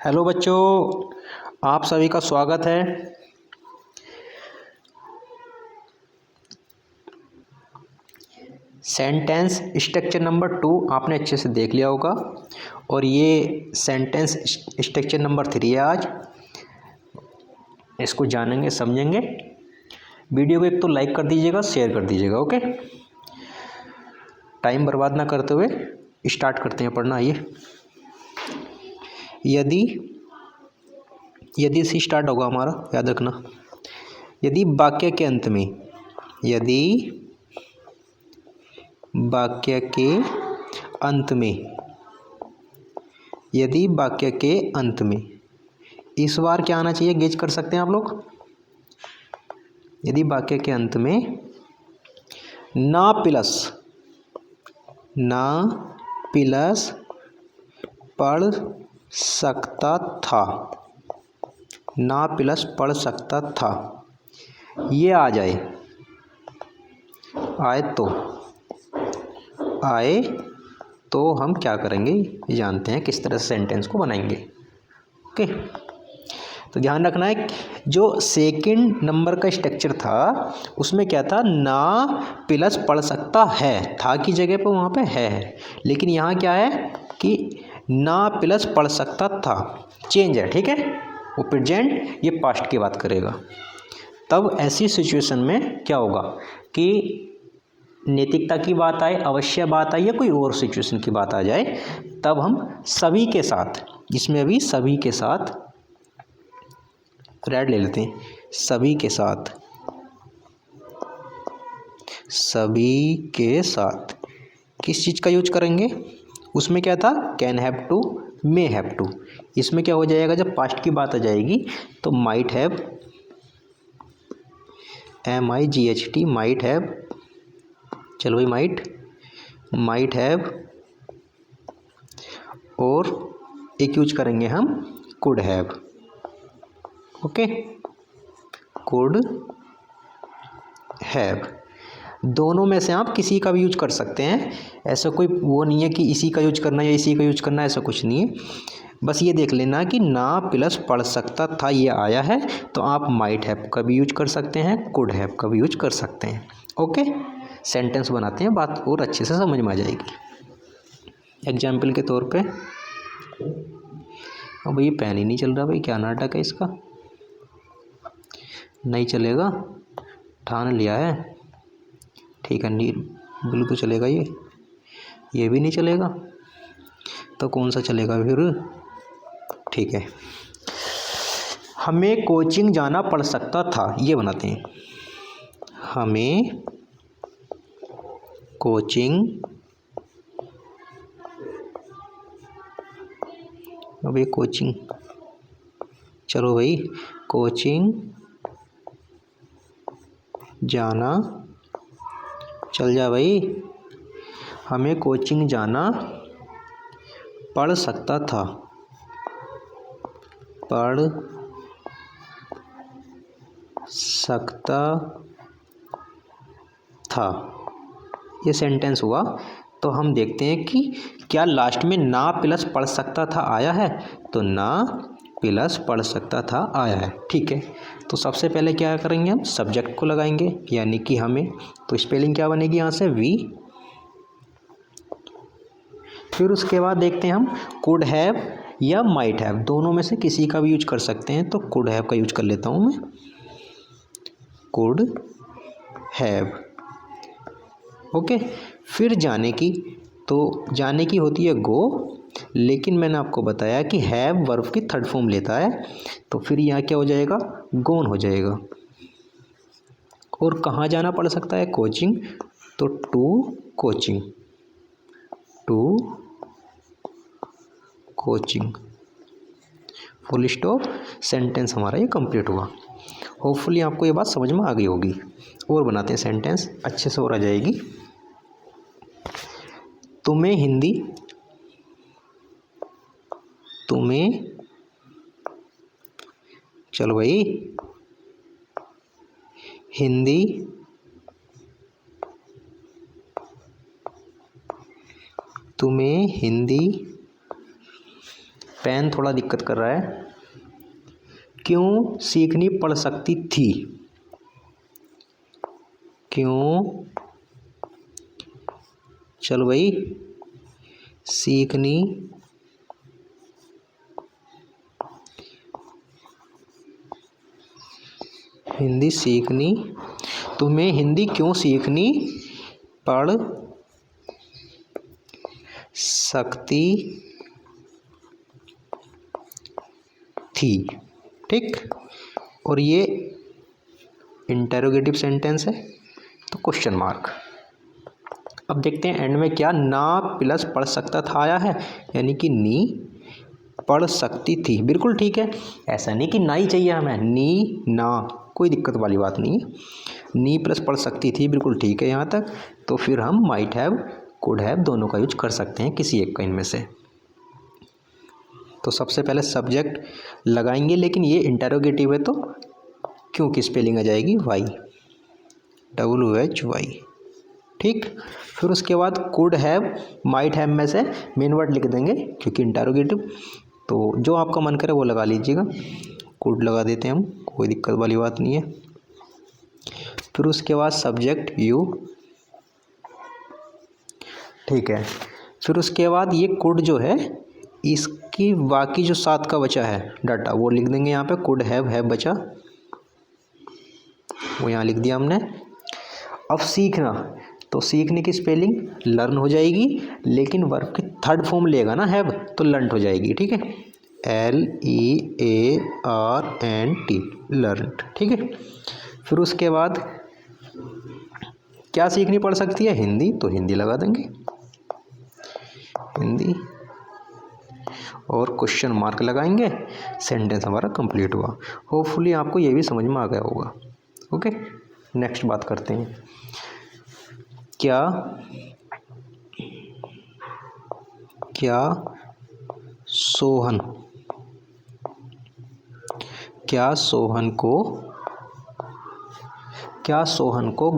Hello बच्चों, आप सभी का स्वागत है। सेंटेंस स्ट्रक्चर नंबर 2 आपने अच्छे से देख लिया होगा और ये सेंटेंस स्ट्रक्चर नंबर 3 है। आज इसको जानेंगे, समझेंगे। वीडियो को एक तो लाइक कर दीजिएगा, शेयर कर दीजिएगा। ओके, टाइम बर्बाद ना करते हुए स्टार्ट करते हैं पढ़ना। आइए, यदि से स्टार्ट होगा हमारा, याद रखना। यदि वाक्य के अंत में, यदि वाक्य के अंत में, यदि वाक्य के अंत में, इस बार क्या आना चाहिए, गेज कर सकते हैं आप लोग। यदि वाक्य के अंत में ना प्लस पढ़ सकता था, ना प्लस पढ़ सकता था, ये आ जाए, आए तो हम क्या करेंगे, ये जानते हैं किस तरह से सेंटेंस को बनाएंगे। ओके, तो ध्यान रखना है, जो सेकंड नंबर का स्ट्रक्चर था उसमें क्या था, ना प्लस पढ़ सकता है, था की जगह पे वहाँ पे है, लेकिन यहाँ क्या है कि ना प्लस पढ़ सकता था, चेंज है। ठीक है, वो प्रेजेंट, ये पास्ट की बात करेगा। तब ऐसी सिचुएशन में क्या होगा कि नैतिकता की बात आए, अवश्य बात आए, या कोई और सिचुएशन की बात आ जाए, तब हम सभी के साथ, इसमें अभी सभी के साथ रेड ले लेते हैं, सभी के साथ किस चीज़ का यूज करेंगे। उसमें क्या था, can have to, may have to. इसमें क्या हो जाएगा, जब पास्ट की बात आ जाएगी तो might have, MIGHT, might have, चलो भाई, माइट हैव, और एक यूज करेंगे हम could have. Okay, could have, दोनों में से आप किसी का भी यूज कर सकते हैं। ऐसा कोई वो नहीं है कि इसी का यूज करना है या इसी का यूज करना है, ऐसा कुछ नहीं है। बस ये देख लेना कि ना प्लस पढ़ सकता था ये आया है, तो आप माइट हैव का भी यूज कर सकते हैं, कुड हैव का भी यूज कर सकते हैं। ओके, सेंटेंस बनाते हैं, बात और अच्छे से समझ में आ जाएगी। एग्जाम्पल के तौर पे, अब ये पेन ही नहीं चल रहा भाई, क्या नाटक है इसका, नहीं चलेगा, ठान लिया है। ठीक है, नहीं ब्लू तो चलेगा, ये भी नहीं चलेगा, तो कौन सा चलेगा फिर। ठीक है, हमें कोचिंग जाना पड़ सकता था, ये बनाते हैं, हमें कोचिंग, अब ये कोचिंग, चलो भाई, कोचिंग जाना, चल जा भाई, हमें कोचिंग जाना पड़ सकता था, पढ़ सकता था, ये सेंटेंस हुआ। तो हम देखते हैं कि क्या लास्ट में ना प्लस पढ़ सकता था आया है, तो ना प्लस पढ़ सकता था आया है। ठीक है, तो सबसे पहले क्या करेंगे, हम सब्जेक्ट को लगाएंगे, यानी कि हमें, तो स्पेलिंग क्या बनेगी यहाँ से, वी। फिर उसके बाद देखते हैं हम कुड हैव या माइट हैव, दोनों में से किसी का भी यूज कर सकते हैं, तो कुड हैव का यूज कर लेता हूँ मैं, कुड हैव। ओके, फिर जाने की, तो जाने की होती है गो, लेकिन मैंने आपको बताया कि हैव वर्ब की थर्ड फॉर्म लेता है, तो फिर यहाँ क्या हो जाएगा, गोन हो जाएगा। और कहाँ जाना पड़ सकता है, कोचिंग, तो to coaching, full stop, sentence हमारा ये कंप्लीट हुआ। होपफुली आपको ये बात समझ में आ गई होगी। और बनाते हैं सेंटेंस, अच्छे से और आ जाएगी। तुम्हें हिंदी, चलो भाई, हिंदी तुम्हें हिंदी पेन थोड़ा दिक्कत कर रहा है। क्यों सीखनी पड़ सकती थी, क्यों चल भाई सीखनी हिंदी सीखनी, तुम्हें हिंदी क्यों सीखनी पड़ सकती थी। ठीक, और ये इंटेरोगेटिव सेंटेंस है तो क्वेश्चन मार्क। अब देखते हैं एंड में क्या, ना प्लस पढ़ सकता था आया है, यानी कि नी पढ़ सकती थी, बिल्कुल ठीक है। ऐसा नहीं कि ना ही चाहिए हमें, नी ना कोई दिक्कत वाली बात नहीं है। नी प्लस पढ़ सकती थी, बिल्कुल ठीक है यहाँ तक। तो फिर हम माइट हैव कुड हैव दोनों का यूज कर सकते हैं, किसी एक का इनमें से। तो सबसे पहले सब्जेक्ट लगाएंगे, लेकिन ये इंटेरोगेटिव है तो क्यों की स्पेलिंग आ जाएगी वाई, WHY। ठीक, फिर उसके बाद कुड हैव माइट हैव में से मेन वर्ड लिख देंगे क्योंकि इंटेरोगेटिव, तो जो आपका मन करे वो लगा लीजिएगा। कुड लगा देते हैं हम, कोई दिक्कत वाली बात नहीं है। फिर उसके बाद सब्जेक्ट यू, ठीक है। फिर उसके बाद ये कुड जो है इसकी बाकी जो 7 का बचा है डाटा वो लिख देंगे यहाँ पे। कुड हैव बचा, वो यहाँ लिख दिया हमने। अब सीखना, तो सीखने की स्पेलिंग लर्न हो जाएगी, लेकिन वर्ब की थर्ड फॉर्म लेगा ना हैव, तो लर्नड हो जाएगी। ठीक है, LEARNT लर्नड। ठीक है, फिर उसके बाद क्या सीखनी पड़ सकती है, हिंदी, तो हिंदी लगा देंगे हिंदी, और क्वेश्चन मार्क लगाएंगे। सेंटेंस हमारा कंप्लीट हुआ। होपफुली आपको ये भी समझ में आ गया होगा। ओके, नेक्स्ट बात करते हैं। क्या सोहन को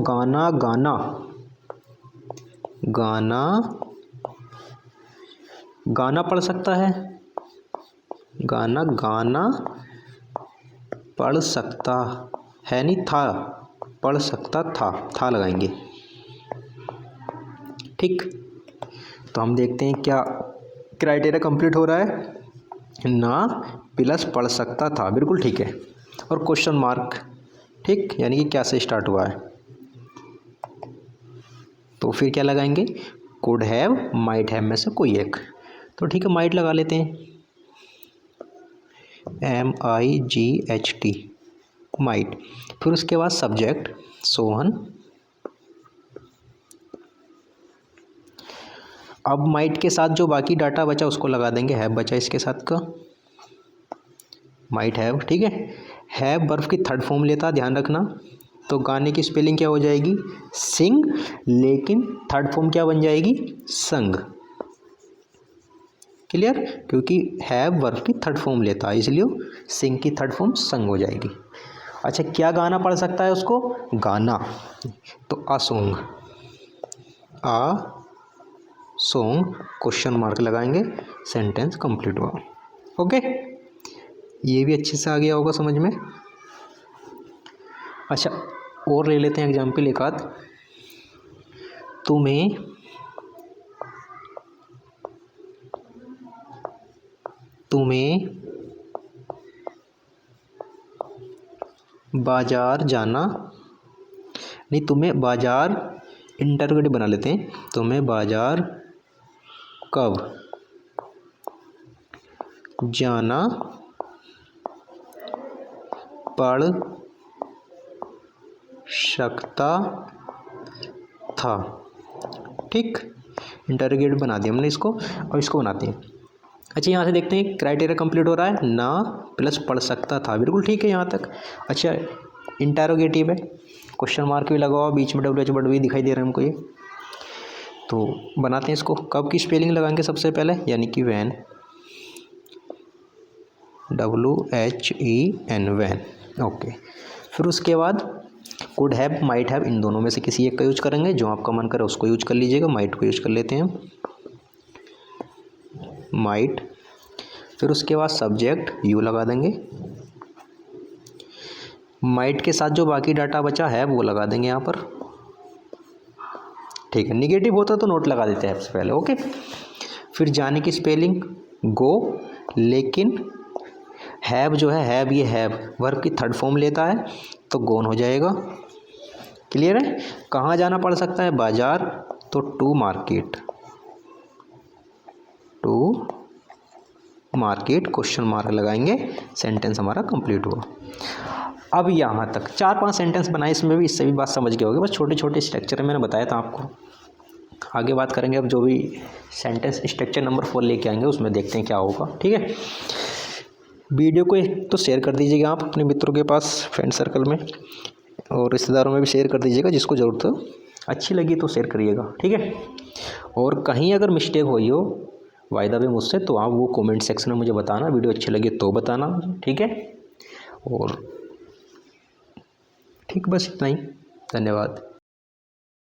गाना पढ़ सकता है, गाना पढ़ सकता है, नहीं था, पढ़ सकता था लगाएंगे। ठीक, तो हम देखते हैं क्या क्राइटेरिया कंप्लीट हो रहा है। ना प्लस पढ़ सकता था, बिल्कुल ठीक है, और क्वेश्चन मार्क। ठीक, यानी कि क्या से स्टार्ट हुआ है, तो फिर क्या लगाएंगे, कुड हैव माइट हैव में से कोई एक। तो ठीक है, माइट लगा लेते हैं, MIGHT माइट। फिर उसके बाद सब्जेक्ट सोहन। अब माइट के साथ जो बाकी डाटा बचा उसको लगा देंगे, हैव बचा इसके साथ का, माइट हैव। ठीक है, हैव वर्ब की थर्ड फॉर्म लेता, ध्यान रखना। तो गाने की स्पेलिंग क्या हो जाएगी, सिंग, लेकिन थर्ड फॉर्म क्या बन जाएगी, संग। क्लियर, क्योंकि हैव वर्ब की थर्ड फॉर्म लेता है, इसलिए सिंग की थर्ड फॉर्म संग हो जाएगी। अच्छा, क्या गाना पढ़ सकता है उसको, गाना, तो अ सॉन्ग क्वेश्चन मार्क लगाएंगे, सेंटेंस कंप्लीट हुआ। ओके, ये भी अच्छे से आ गया होगा समझ में। अच्छा, और ले लेते हैं एग्जाम्पल एक आध। तुम्हें बाजार जाना, नहीं, तुम्हें बाजार इंटरोगेटिव बना लेते हैं, तुम्हें बाजार कब जाना पड़ सकता था। ठीक, इंटरोगेटिव बना दिया हमने इसको। और इसको बनाते हैं। अच्छा, यहाँ से देखते हैं क्राइटेरिया कंप्लीट हो रहा है, ना प्लस पढ़ सकता था, बिल्कुल ठीक है यहाँ तक। अच्छा, इंटरोगेटिव है, क्वेश्चन मार्क भी लगा हुआ, बीच में WH वर्ड भी दिखाई दे रहा है हमको ये। तो बनाते हैं इसको, कब की स्पेलिंग लगाएंगे सबसे पहले, यानी कि वैन, WHEN वैन। ओके, फिर उसके बाद कुड हैव माइट हैव, इन दोनों में से किसी एक का यूज करेंगे, जो आपका मन करे उसको यूज कर लीजिएगा। माइट को यूज कर लेते हैं, माइट। फिर उसके बाद सब्जेक्ट यू लगा देंगे, माइट के साथ जो बाकी डाटा बचा है वो लगा देंगे यहाँ पर, ठीक है। निगेटिव होता तो नोट लगा देते हैं सबसे पहले, ओके। फिर जाने की स्पेलिंग गो, लेकिन हैव जो है, हैव ये हैव वर्ब की थर्ड फॉर्म लेता है तो गोन हो जाएगा, क्लियर है। कहाँ जाना पड़ सकता है, बाजार, तो to market, to market question mark लगाएंगे, सेंटेंस हमारा कंप्लीट हुआ। अब यहाँ तक 4-5 सेंटेंस बनाए, इसमें भी, इससे भी बात समझ गए होगे, बस छोटे छोटे स्ट्रक्चर मैंने बताया था आपको। आगे बात करेंगे अब जो भी सेंटेंस स्ट्रक्चर नंबर 4 लेके आएंगे उसमें देखते हैं क्या होगा, ठीक है। वीडियो को एक तो शेयर कर दीजिएगा आप अपने मित्रों के पास, फ्रेंड सर्कल में, और रिश्तेदारों में भी शेयर कर दीजिएगा, जिसको ज़रूरत हो। अच्छी लगी तो शेयर करिएगा, ठीक है। और कहीं अगर मिस्टेक हुई हो वायदा भी मुझसे, तो आप वो कमेंट सेक्शन में मुझे बताना, वीडियो अच्छी लगी तो बताना, ठीक है। और ठीक, बस इतना ही, धन्यवाद।